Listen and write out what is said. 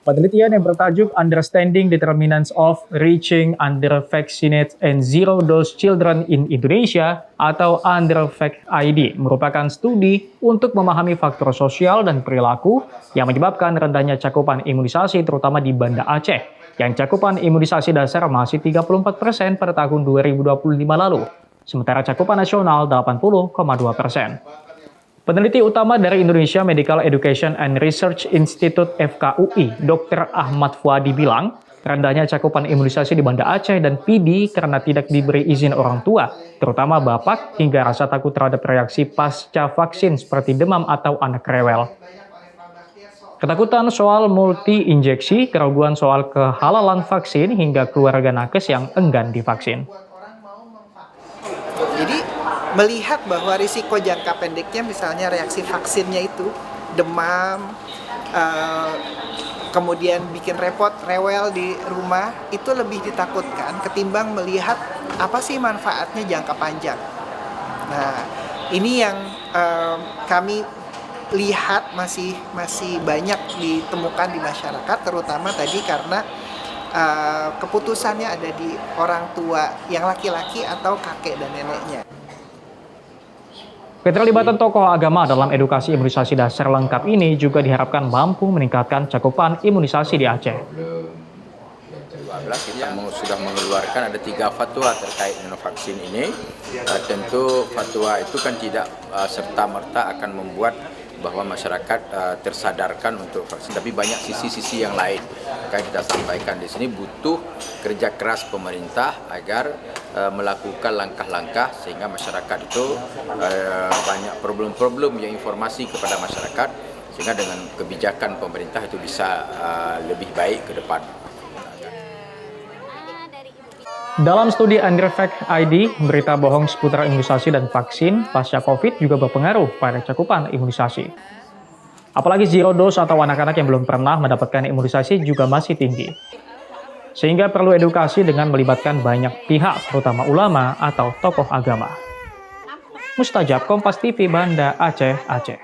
Penelitian yang bertajuk Understanding Determinants of Reaching Under-Vaccinated and Zero-Dose Children in Indonesia atau Under-Vax ID merupakan studi untuk memahami faktor sosial dan perilaku yang menyebabkan rendahnya cakupan imunisasi terutama di Banda Aceh, yang cakupan imunisasi dasar masih 34% pada tahun 2025 lalu, sementara cakupan nasional 80,2%. Peneliti utama dari Indonesia Medical Education and Research Institute (FKUI), Dr. Ahmad Fuadi bilang, rendahnya cakupan imunisasi di Banda Aceh dan PD karena tidak diberi izin orang tua, terutama bapak, hingga rasa takut terhadap reaksi pasca vaksin seperti demam atau anak rewel. Ketakutan soal multi-injeksi, keraguan soal kehalalan vaksin, hingga keluarga nakes yang enggan divaksin. Jadi melihat bahwa risiko jangka pendeknya misalnya reaksi vaksinnya itu demam, kemudian bikin repot, rewel di rumah, itu lebih ditakutkan ketimbang melihat apa sih manfaatnya jangka panjang. Nah, ini yang kami lihat masih banyak ditemukan di masyarakat, terutama tadi karena keputusannya ada di orang tua yang laki-laki atau kakek dan neneknya. Keterlibatan tokoh agama dalam edukasi imunisasi dasar lengkap ini juga diharapkan mampu meningkatkan cakupan imunisasi di Aceh. 2012 kita sudah mengeluarkan ada 3 fatwa terkait dengan vaksin ini. Tentu fatwa itu kan tidak serta-merta akan membuat bahwa masyarakat tersadarkan untuk vaksin, tapi banyak sisi-sisi yang lain. Kayak kita sampaikan di sini butuh kerja keras pemerintah agar melakukan langkah-langkah sehingga masyarakat itu banyak problem-problem yang informasi kepada masyarakat, sehingga dengan kebijakan pemerintah itu bisa lebih baik ke depan. Dalam studi Under-Vax ID, berita bohong seputar imunisasi dan vaksin pasca COVID juga berpengaruh pada cakupan imunisasi. Apalagi zero dose atau anak-anak yang belum pernah mendapatkan imunisasi juga masih tinggi. Sehingga perlu edukasi dengan melibatkan banyak pihak, terutama ulama atau tokoh agama. Mustajab, Kompas TV, Banda Aceh, Aceh.